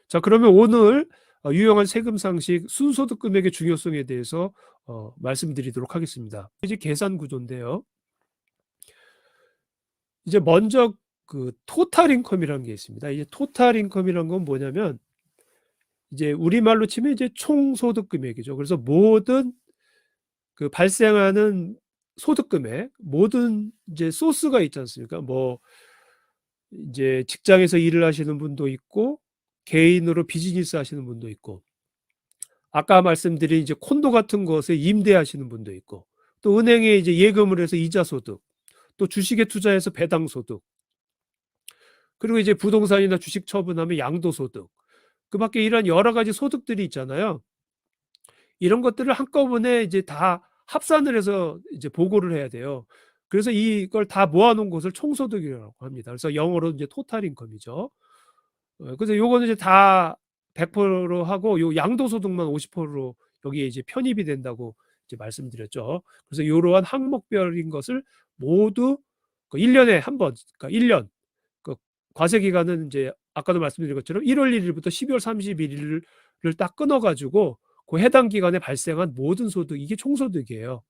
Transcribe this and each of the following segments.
자, 그러면 오늘 유용한 세금 상식 순소득 금액의 중요성에 대해서 말씀드리도록 하겠습니다. 이제 계산 구조인데요. 이제 먼저 그 토탈 인컴이라는 게 있습니다. 이제 토탈 인컴이란 건 뭐냐면 이제 우리말로 치면 이제 총소득 금액이죠. 그래서 모든 그 발생하는 소득 금액, 모든 이제 소스가 있지 않습니까? 뭐 이제 직장에서 일을 하시는 분도 있고 개인으로 비즈니스 하시는 분도 있고, 아까 말씀드린 이제 콘도 같은 것에 임대하시는 분도 있고, 또 은행에 이제 예금을 해서 이자 소득, 또 주식에 투자해서 배당 소득, 그리고 이제 부동산이나 주식 처분하면 양도 소득, 그 밖에 이런 여러 가지 소득들이 있잖아요. 이런 것들을 한꺼번에 이제 다 합산을 해서 이제 보고를 해야 돼요. 그래서 이걸 다 모아놓은 것을 총소득이라고 합니다. 그래서 영어로 이제 토탈 인컴이죠. 그래서 요거는 이제 다 100% 하고 요 양도소득만 50%로 여기에 이제 편입이 된다고 이제 말씀드렸죠. 그래서 이러한 항목별인 것을 모두 1년에 한 번, 그러니까 1년, 그 과세 기간은 이제 아까도 말씀드린 것처럼 1월 1일부터 12월 31일을 딱 끊어가지고 그 해당 기간에 발생한 모든 소득, 이게 총소득이에요.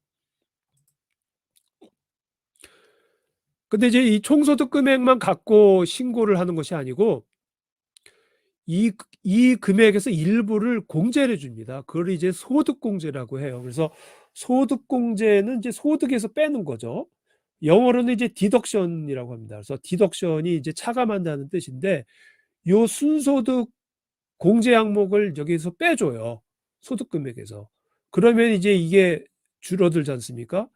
근데 이제 이 총소득 금액만 갖고 신고를 하는 것이 아니고 이 금액에서 일부를 공제를 줍니다. 그걸 이제 소득공제라고 해요. 그래서 소득공제는 이제 소득에서 빼는 거죠. 영어로는 이제 디덕션이라고 합니다. 그래서 디덕션이 이제 차감한다는 뜻인데, 요 순소득 공제 항목을 여기서 빼줘요. 소득 금액에서. 그러면 이제 이게 줄어들지 않습니까?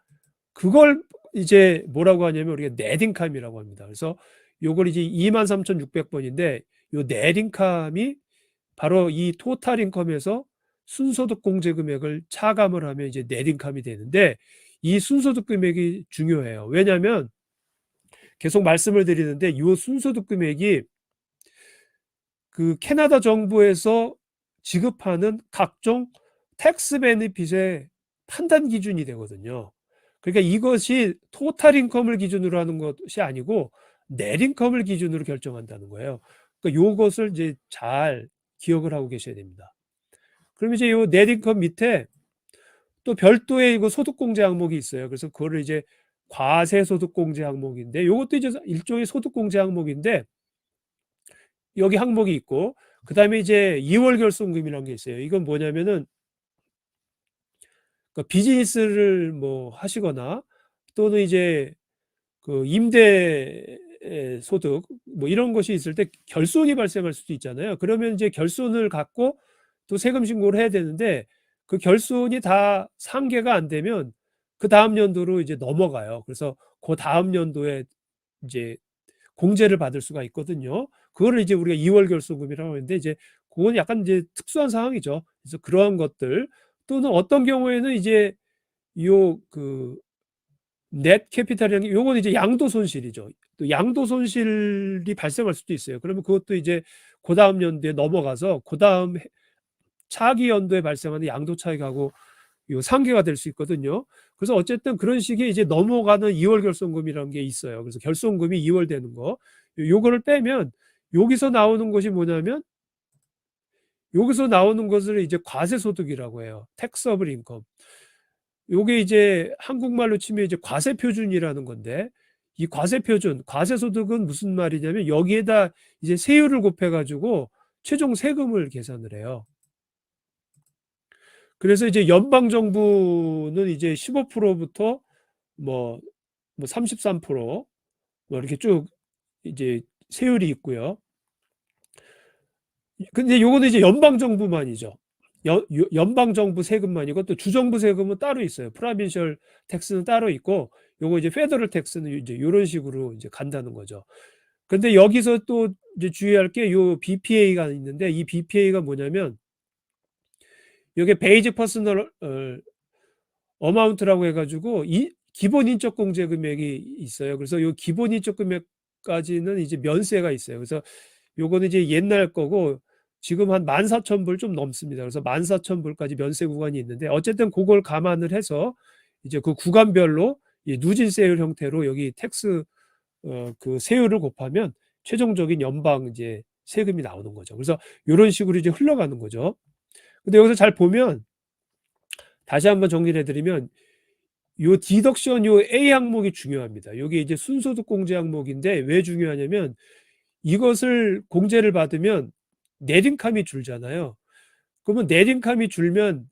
그걸 이제 뭐라고 하냐면 우리가 넷인컴이라고 합니다. 그래서 요걸 이제 23,600번인데 요 넷인컴이 바로 이 토탈 인컴에서 순소득 공제 금액을 차감을 하면 이제 넷인컴이 되는데, 이 순소득 금액이 중요해요. 왜냐하면 계속 말씀을 드리는데 이 순소득 금액이 그 캐나다 정부에서 지급하는 각종 텍스 베네핏의 판단 기준이 되거든요. 그러니까 이것이 토탈 인컴을 기준으로 하는 것이 아니고 넷 인컴을 기준으로 결정한다는 거예요. 그러니까 요것을 이제 잘 기억을 하고 계셔야 됩니다. 그럼 이제 요 넷 인컴 밑에 또 별도의 이거 소득공제 항목이 있어요. 그래서 그거를 이제 과세소득공제 항목인데, 요것도 이제 일종의 소득공제 항목인데 여기 항목이 있고, 그 다음에 이제 2월 결손금이라는 게 있어요. 이건 뭐냐면은 그러니까 비즈니스를 뭐 하시거나 또는 이제 그 임대 소득 뭐 이런 것이 있을 때 결손이 발생할 수도 있잖아요. 그러면 이제 결손을 갖고 또 세금 신고를 해야 되는데, 그 결손이 다 상계가 안 되면 그 다음 연도로 이제 넘어가요. 그래서 그 다음 연도에 이제 공제를 받을 수가 있거든요. 그거를 이제 우리가 2월 결손금이라고 하는데, 이제 그건 약간 이제 특수한 상황이죠. 그래서 그러한 것들, 또는 어떤 경우에는 이제 요 그 넷 캐피탈이라는 게 요건 이제 양도 손실이죠. 또 양도 손실이 발생할 수도 있어요. 그러면 그것도 이제 그다음 연도에 넘어가서 그다음 차기 연도에 발생하는 양도 차익하고 요 상계가 될 수 있거든요. 그래서 어쨌든 그런 식의 이제 넘어가는 2월 결손금이라는 게 있어요. 그래서 결손금이 2월 되는 거, 요거를 빼면 여기서 나오는 것이 뭐냐면, 여기서 나오는 것을 이제 과세소득이라고 해요. 택서블 인컴. 요게 이제 한국말로 치면 이제 과세표준이라는 건데, 이 과세표준, 과세소득은 무슨 말이냐면 여기에다 이제 세율을 곱해가지고 최종 세금을 계산을 해요. 그래서 이제 연방정부는 이제 15%부터 뭐 33%, 뭐 이렇게 쭉 이제 세율이 있고요. 근데 요거는 이제 연방정부만이죠. 연방정부 세금만이고, 또 주정부 세금은 따로 있어요. 프라빈셜 텍스는 따로 있고, 요거 이제 페더럴 텍스는 이제 요런 식으로 이제 간다는 거죠. 근데 여기서 또 이제 주의할 게 요 BPA가 있는데, 이 BPA가 뭐냐면 요게 베이직 퍼스널 어마운트라고 해가지고 이 기본 인적 공제 금액이 있어요. 그래서 요 기본 인적 금액까지는 이제 면세가 있어요. 그래서 요거는 이제 옛날 거고 지금 한 14,000불 좀 넘습니다. 그래서 14,000불까지 면세 구간이 있는데, 어쨌든 그걸 감안을 해서 이제 그 구간별로 이 누진세율 형태로 여기 텍스 그 세율을 곱하면 최종적인 연방 이제 세금이 나오는 거죠. 그래서 요런 식으로 이제 흘러가는 거죠. 근데 여기서 잘 보면 다시 한번 정리를 해 드리면 요 디덕션 요 A 항목이 중요합니다. 요게 이제 순소득 공제 항목인데 왜 중요하냐면 이것을 공제를 받으면 net income이 줄잖아요. 그러면 net income이 줄면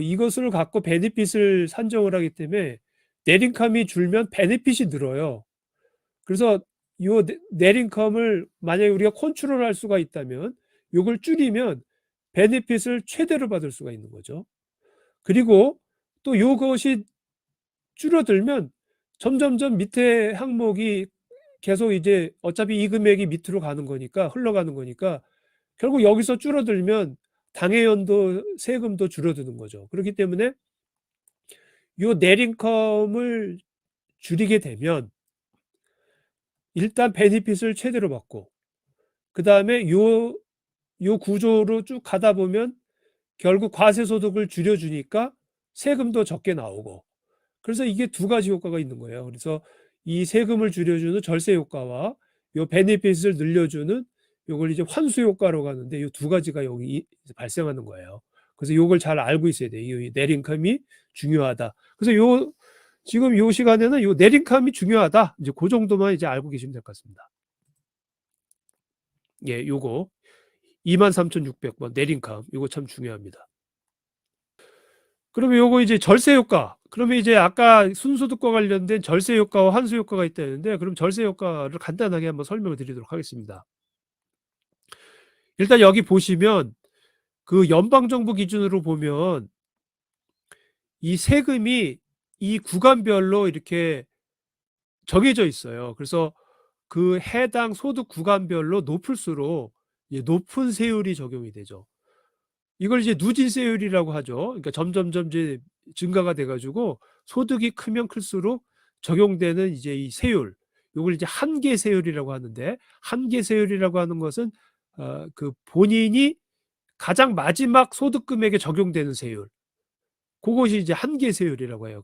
이것을 갖고 베네핏을 산정을 하기 때문에 net income이 줄면 베네핏이 늘어요. 그래서 요 net income을 만약에 우리가 컨트롤할 수가 있다면 요걸 줄이면 베네핏을 최대로 받을 수가 있는 거죠. 그리고 또 요것이 줄어들면 점점점 밑에 항목이 계속 이제 어차피 이 금액이 밑으로 가는 거니까 흘러가는 거니까 결국 여기서 줄어들면 당해연도 세금도 줄어드는 거죠. 그렇기 때문에 요 net income을 줄이게 되면 일단 베네핏을 최대로 받고 그다음에 요 구조로 쭉 가다 보면 결국 과세 소득을 줄여 주니까 세금도 적게 나오고 그래서 이게 두 가지 효과가 있는 거예요. 그래서 이 세금을 줄여주는 절세 효과와 요 베네핏을 늘려주는 요걸 이제 환수 효과로 가는데 요 두 가지가 여기 발생하는 거예요. 그래서 요걸 잘 알고 있어야 돼요. 이 net income이 중요하다. 그래서 지금 요 시간에는 요 net income이 중요하다. 이제 그 정도만 이제 알고 계시면 될 것 같습니다. 예, 요거 23,600번 net income 요거 참 중요합니다. 그러면 요거 이제 절세 효과. 그러면 이제 아까 순소득과 관련된 절세 효과와 환수 효과가 있다 했는데 그럼 절세 효과를 간단하게 한번 설명을 드리도록 하겠습니다. 일단 여기 보시면 연방 정부 기준으로 보면 이 세금이 이 구간별로 이렇게 정해져 있어요. 그래서 해당 소득 구간별로 높을수록 높은 세율이 적용이 되죠. 이걸 이제 누진세율이라고 하죠. 그러니까 점점점 이제 증가가 돼 가지고 소득이 크면 클수록 적용되는 이제 이 세율, 요걸 이제 한계세율이라고 하는데 한계세율이라고 하는 것은 본인이 가장 마지막 소득 금액에 적용되는 세율. 그것이 이제 한계세율이라고 해요.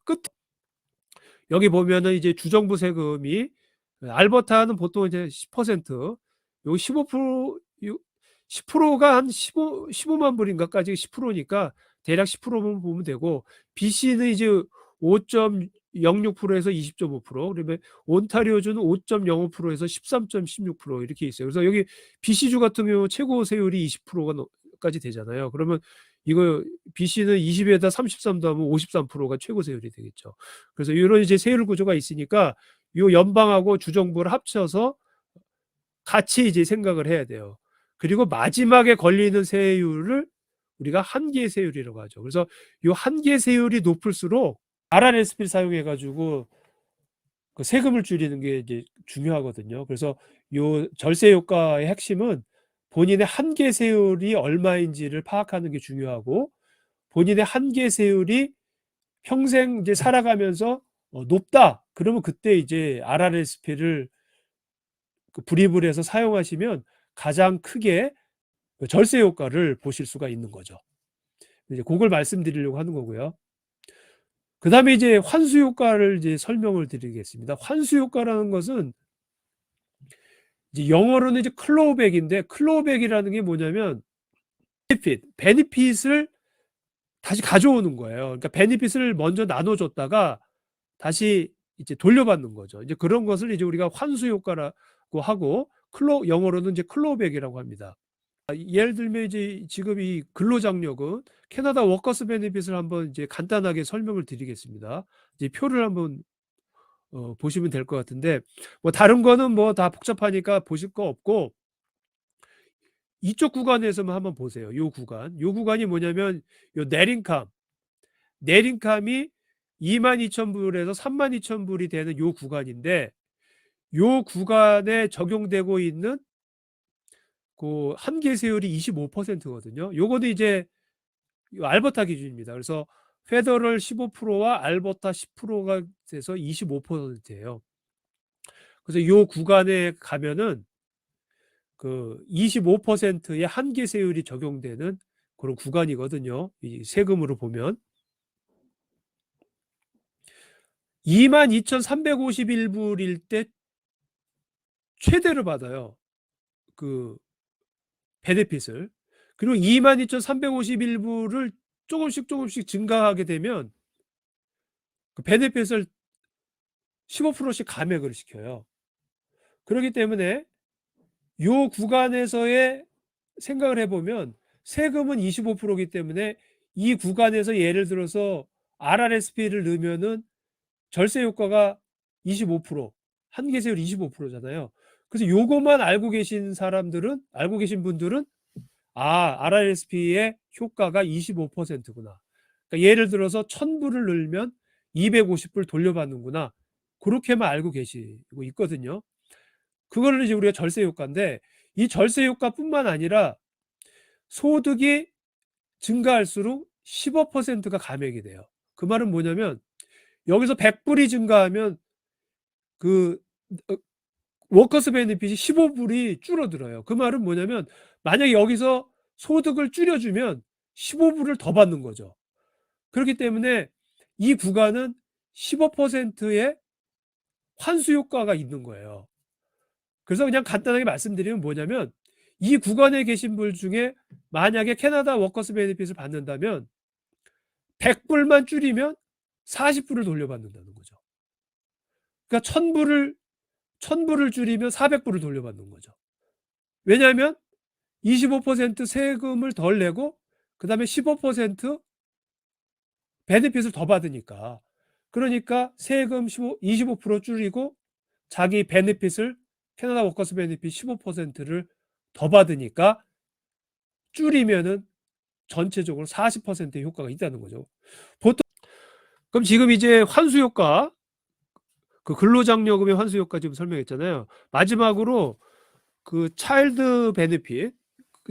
여기 보면은 이제 주정부 세금이 알버타는 보통 이제 10%, 요 15%, 10%가 한 15만 불인가까지 10%니까 대략 10%만 보면 되고 BC는 이제 5.06%에서 20.5%, 그다음에 온타리오주는 5.05%에서 13.16% 이렇게 있어요. 그래서 여기 BC주 같은 경우 최고 세율이 20%까지 되잖아요. 그러면 이거 BC는 20에다 33 더하면 53%가 최고 세율이 되겠죠. 그래서 이런 이제 세율 구조가 있으니까 요 연방하고 주정부를 합쳐서 같이 이제 생각을 해야 돼요. 그리고 마지막에 걸리는 세율을 우리가 한계 세율이라고 하죠. 그래서 요 한계 세율이 높을수록 RRSP를 사용해 가지고 세금을 줄이는 게 이제 중요하거든요. 그래서 요 절세 효과의 핵심은 본인의 한계 세율이 얼마인지를 파악하는 게 중요하고 본인의 한계 세율이 평생 이제 살아가면서 높다. 그러면 그때 이제 RRSP를 불입을 해서 사용하시면 가장 크게 절세 효과를 보실 수가 있는 거죠. 이제 그걸 말씀드리려고 하는 거고요. 그다음에 이제 환수 효과를 이제 설명을 드리겠습니다. 환수 효과라는 것은 이제 영어로는 이제 클로우백인데 클로우백이라는 게 뭐냐면 베니핏을 다시 가져오는 거예요. 그러니까 베니핏을 먼저 나눠줬다가 다시 이제 돌려받는 거죠. 이제 그런 것을 이제 우리가 환수 효과라고 하고 영어로는 이제 클로우백이라고 합니다. 예를 들면 이제 지금 이 근로장려금 캐나다 워커스 베네핏을 한번 이제 간단하게 설명을 드리겠습니다. 이제 표를 한번 보시면 될 것 같은데 뭐 다른 거는 뭐 다 복잡하니까 보실 거 없고 이쪽 구간에서만 한번 보세요. 요 구간이 뭐냐면 요 넷인컴이 22,000불에서 32,000불이 되는 요 구간인데 요 구간에 적용되고 있는 한계 세율이 25%거든요. 요거는 이제 알버타 기준입니다. 그래서 페더럴 15%와 알버타 10%가 돼서 25%예요. 그래서 요 구간에 가면은 25%의 한계 세율이 적용되는 그런 구간이거든요. 이 세금으로 보면 22,351불일 때 최대로 받아요. 베네핏을. 그리고 22,351불을 조금씩 증가하게 되면 그 베네핏을 15%씩 감액을 시켜요. 그렇기 때문에 요 구간에서의 생각을 해보면 세금은 25%이기 때문에 이 구간에서 예를 들어서 RRSP를 넣으면은 절세 효과가 25%, 한계세율 25%잖아요. 그래서 요것만 알고 계신 분들은 RRSP의 효과가 25%구나. 그러니까 예를 들어서 1,000불을 넣으면 250불 돌려받는구나. 그렇게만 알고 계시고 있거든요. 그거를 이제 우리가 절세 효과인데, 이 절세 효과뿐만 아니라 소득이 증가할수록 15%가 감액이 돼요. 그 말은 뭐냐면 여기서 100불이 증가하면 그 워커스 베네핏이 15불이 줄어들어요. 그 말은 뭐냐면 만약에 여기서 소득을 줄여주면 15불을 더 받는 거죠. 그렇기 때문에 이 구간은 15%의 환수 효과가 있는 거예요. 그래서 그냥 간단하게 말씀드리면 뭐냐면 이 구간에 계신 분 중에 만약에 캐나다 워커스 베네핏을 받는다면 100불만 줄이면 40불을 돌려받는다는 거죠. 그러니까 1000불을 줄이면 400불을 돌려받는 거죠. 왜냐하면 25% 세금을 덜 내고 그 다음에 15% 베네핏을 더 받으니까. 그러니까 세금 25% 줄이고 자기 베네핏을 캐나다 워커스 베네핏 15%를 더 받으니까 줄이면은 전체적으로 40%의 효과가 있다는 거죠. 보통 그럼 지금 이제 환수 효과, 그 근로장려금의 환수 효과 지금 설명했잖아요. 마지막으로 그 차일드 베네핏,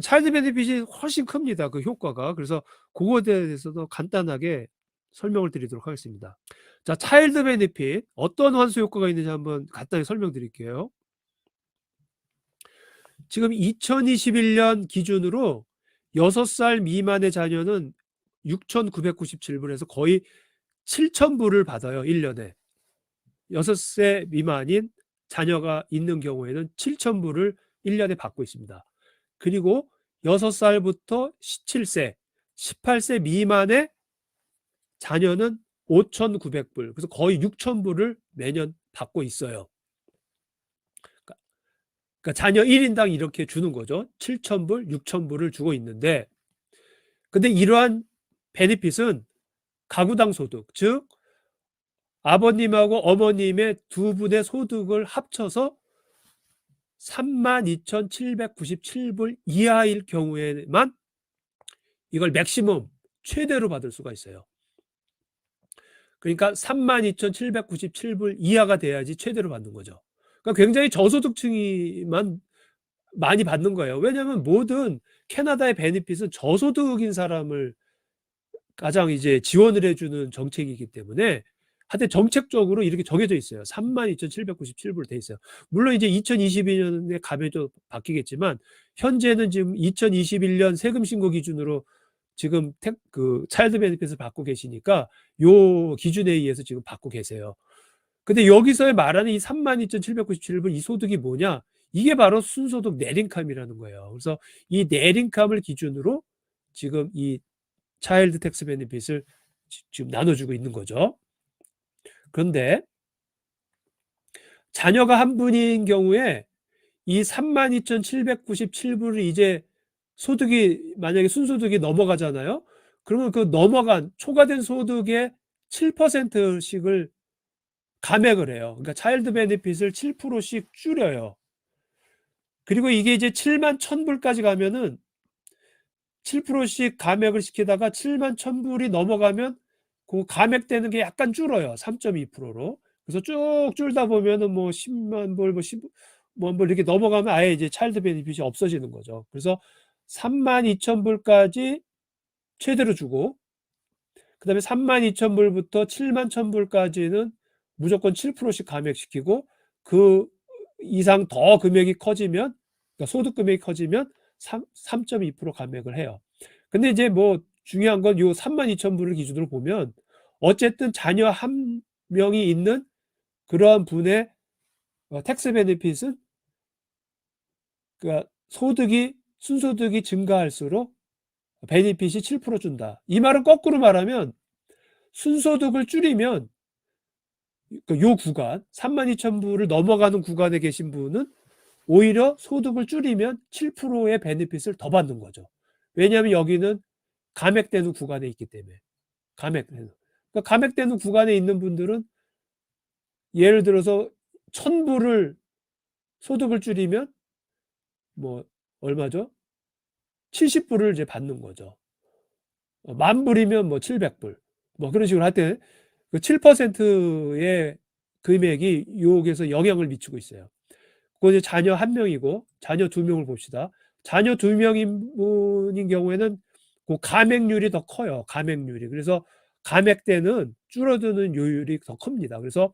차일드 베네핏이 훨씬 큽니다. 그 효과가. 그래서 그거에 대해서도 간단하게 설명을 드리도록 하겠습니다. 자, 차일드 베네핏 어떤 환수 효과가 있는지 한번 간단히 설명드릴게요. 지금 2021년 기준으로 6살 미만의 자녀는 6,997불에서 거의 7,000불을 받아요. 1년에. 6세 미만인 자녀가 있는 경우에는 7,000불을 1년에 받고 있습니다. 그리고 6살부터 17세, 18세 미만의 자녀는 5,900불, 그래서 거의 6,000불을 매년 받고 있어요. 그러니까 자녀 1인당 이렇게 주는 거죠. 7,000불, 6,000불을 주고 있는데, 근데 이러한 베네핏은 가구당 소득, 즉 아버님하고 어머님의 두 분의 소득을 합쳐서 32,797불 이하일 경우에만 이걸 맥시멈 최대로 받을 수가 있어요. 그러니까 32,797불 이하가 돼야지 최대로 받는 거죠. 그러니까 굉장히 저소득층이만 많이 받는 거예요. 왜냐하면 모든 캐나다의 베네핏은 저소득인 사람을 가장 이제 지원을 해주는 정책이기 때문에 하여튼 정책적으로 이렇게 정해져 있어요. 32,797불 돼 있어요. 물론 이제 2022년에 가면 좀 바뀌겠지만 현재는 지금 2021년 세금 신고 기준으로 지금 그 차일드 베네핏을 받고 계시니까 요 기준에 의해서 지금 받고 계세요. 근데 여기서 말하는 이 32,797불 이 소득이 뭐냐? 이게 바로 순소득 넷인컴이라는 거예요. 그래서 이 넷인컴을 기준으로 지금 이 차일드 텍스 베네핏을 지금 나눠주고 있는 거죠. 그런데 자녀가 한 분인 경우에 이 32,797불을 이제 소득이 만약에 순소득이 넘어가잖아요. 그러면 그 넘어간 초과된 소득의 7%씩을 감액을 해요. 그러니까 차일드 베네핏을 7%씩 줄여요. 그리고 이게 이제 7만 1,000불까지 가면은 7%씩 감액을 시키다가 7만 1,000불이 넘어가면 그 감액되는 게 약간 줄어요. 3.2%로. 그래서 쭉 줄다 보면은 뭐 10만 불, 뭐 10만 불 이렇게 넘어가면 아예 이제 차일드 베네핏이 없어지는 거죠. 그래서 32,000불까지 최대로 주고, 그 다음에 32,000불부터 7만 1,000불까지는 무조건 7%씩 감액시키고, 그 이상 더 금액이 커지면, 그러니까 소득 금액이 커지면 3.2% 감액을 해요. 근데 이제 뭐 중요한 건 요 32,000불을 기준으로 보면 어쨌든 자녀 한 명이 있는 그러한 분의 텍스 베네핏은 그러니까 소득이 순소득이 증가할수록 베네핏이 7% 준다. 이 말은 거꾸로 말하면 순소득을 줄이면 요 구간 32,000불을 넘어가는 구간에 계신 분은 오히려 소득을 줄이면 7%의 베네핏을 더 받는 거죠. 왜냐하면 여기는 감액되는 구간에 있기 때문에. 감액되는. 그러니까 감액되는 구간에 있는 분들은 예를 들어서 1,000불을 소득을 줄이면 뭐 얼마죠? 70불을 이제 받는 거죠. 10,000불이면 뭐 700불. 뭐 그런 식으로 할 때 그 7%의 금액이 여기에서 영향을 미치고 있어요. 그거 이제 자녀 1명이고 자녀 2명을 봅시다. 자녀 2명인 분인 경우에는 그 감액률이 더 커요. 감액률이. 그래서 감액 때는 줄어드는 요율이 더 큽니다. 그래서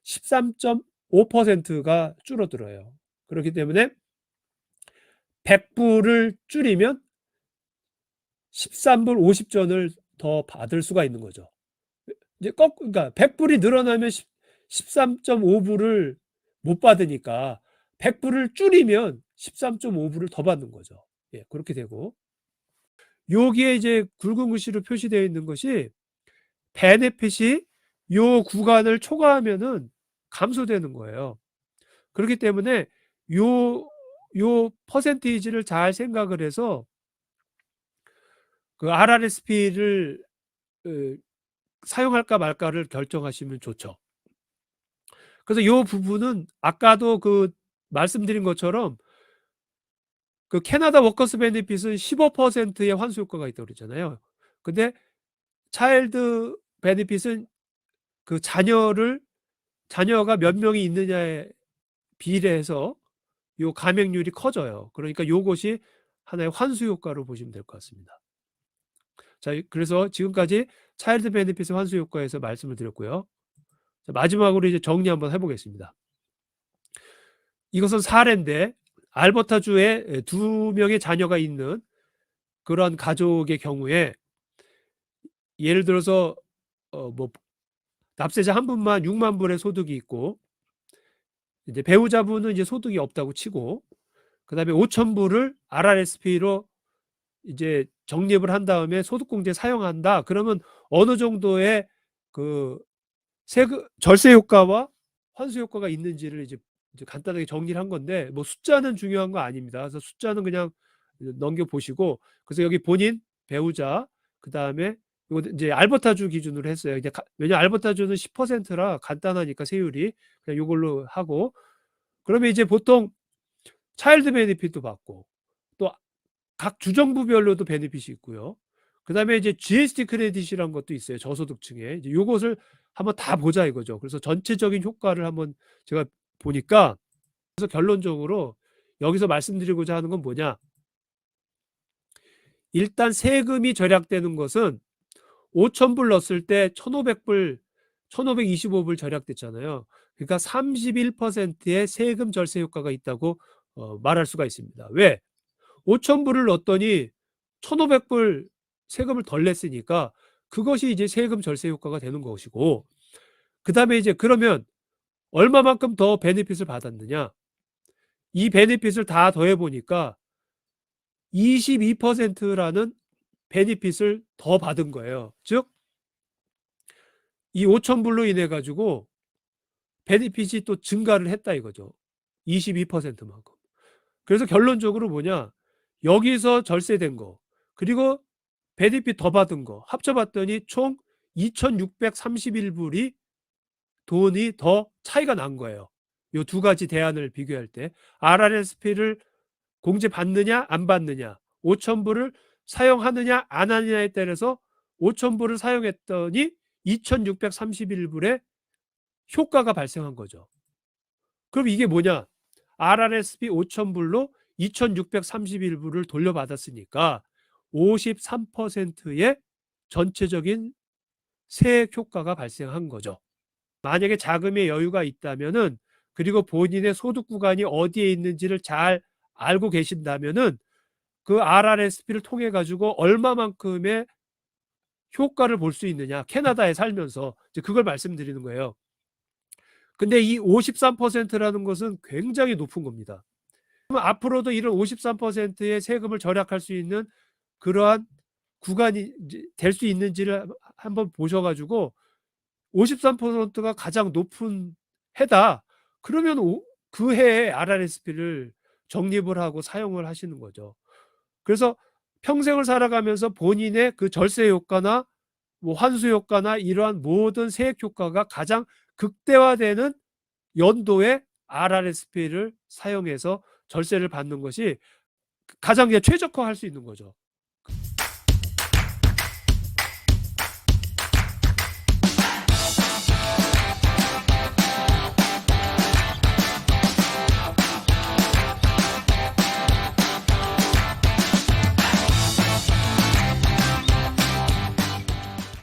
13.5%가 줄어들어요. 그렇기 때문에 100불을 줄이면 13불 50전을 더 받을 수가 있는 거죠. 이제 그러니까 100불이 늘어나면 13.5불을 못 받으니까 100불을 줄이면 13.5불을 더 받는 거죠. 예, 그렇게 되고 여기에 이제 굵은 글씨로 표시되어 있는 것이 베네핏이 요 구간을 초과하면은 감소되는 거예요. 그렇기 때문에 요 퍼센테이지를 잘 생각을 해서 그 RRSP를 사용할까 말까를 결정하시면 좋죠. 그래서 요 부분은 아까도 그 말씀드린 것처럼 그 캐나다 워커스 베네핏은 15%의 환수 효과가 있다고 그랬잖아요. 근데 차일드 베네핏은 그 자녀가 몇 명이 있느냐에 비례해서 요 감액률이 커져요. 그러니까 요것이 하나의 환수 효과로 보시면 될 것 같습니다. 자, 그래서 지금까지 차일드 베네핏의 환수 효과에서 말씀을 드렸고요. 자, 마지막으로 이제 정리 한번 해보겠습니다. 이것은 사례인데 알버타주에 2명의 자녀가 있는 그런 가족의 경우에 예를 들어서 뭐 납세자 한 분만 6만 불의 소득이 있고 이제 배우자분은 이제 소득이 없다고 치고 그다음에 5,000불을 RRSP로 이제 적립을 한 다음에 소득공제 사용한다. 그러면 어느 정도의 그 절세 효과와 환수 효과가 있는지를 이제 간단하게 정리를 한 건데 뭐 숫자는 중요한 거 아닙니다. 그래서 숫자는 그냥 넘겨 보시고 그래서 여기 본인 배우자 그다음에 이거 이제 알버타주 기준으로 했어요. 이제 왜냐 알버타주는 10%라 간단하니까 세율이 그냥 이걸로 하고 그러면 이제 보통 차일드 베네핏도 받고 또 각 주정부별로도 베네핏이 있고요. 그다음에 이제 GST 크레딧이라는 것도 있어요. 저소득층에. 이제 요것을 한번 다 보자 이거죠. 그래서 전체적인 효과를 한번 제가 보니까 그래서 결론적으로 여기서 말씀드리고자 하는 건 뭐냐? 일단 세금이 절약되는 것은 5,000불 넣었을 때 1,500불, 1,525불 절약됐잖아요. 그러니까 31%의 세금 절세 효과가 있다고 말할 수가 있습니다. 왜? 5,000불을 넣었더니 1,500불 세금을 덜 냈으니까 그것이 이제 세금 절세 효과가 되는 것이고 그다음에 이제 그러면 얼마만큼 더 베네핏을 받았느냐? 이 베네핏을 다 더해 보니까 22%라는 베네핏을 더 받은 거예요. 즉 이 5,000불로 인해 가지고 베네핏이 또 증가를 했다 이거죠. 22%만큼. 그래서 결론적으로 뭐냐? 여기서 절세된 거 그리고 베네핏 더 받은 거 합쳐봤더니 총 2,631불이 돈이 더 차이가 난 거예요. 이 두 가지 대안을 비교할 때 RRSP를 공제 받느냐 안 받느냐 5,000불을 사용하느냐 안 하느냐에 따라서 5,000불을 사용했더니 2,631불의 효과가 발생한 거죠. 그럼 이게 뭐냐? RRSP 5,000불로 2,631불을 돌려받았으니까 53%의 전체적인 세액 효과가 발생한 거죠. 만약에 자금의 여유가 있다면은 그리고 본인의 소득 구간이 어디에 있는지를 잘 알고 계신다면은 그 RRSP를 통해 가지고 얼마만큼의 효과를 볼 수 있느냐 캐나다에 살면서 이제 그걸 말씀드리는 거예요. 근데 이 53%라는 것은 굉장히 높은 겁니다. 그럼 앞으로도 이런 53%의 세금을 절약할 수 있는 그러한 구간이 될 수 있는지를 한번 보셔 가지고 53%가 가장 높은 해다. 그러면 그 해에 RRSP를 적립을 하고 사용을 하시는 거죠. 그래서 평생을 살아가면서 본인의 그 절세 효과나 뭐 환수 효과나 이러한 모든 세액 효과가 가장 극대화되는 연도에 RRSP를 사용해서 절세를 받는 것이 가장 최적화할 수 있는 거죠.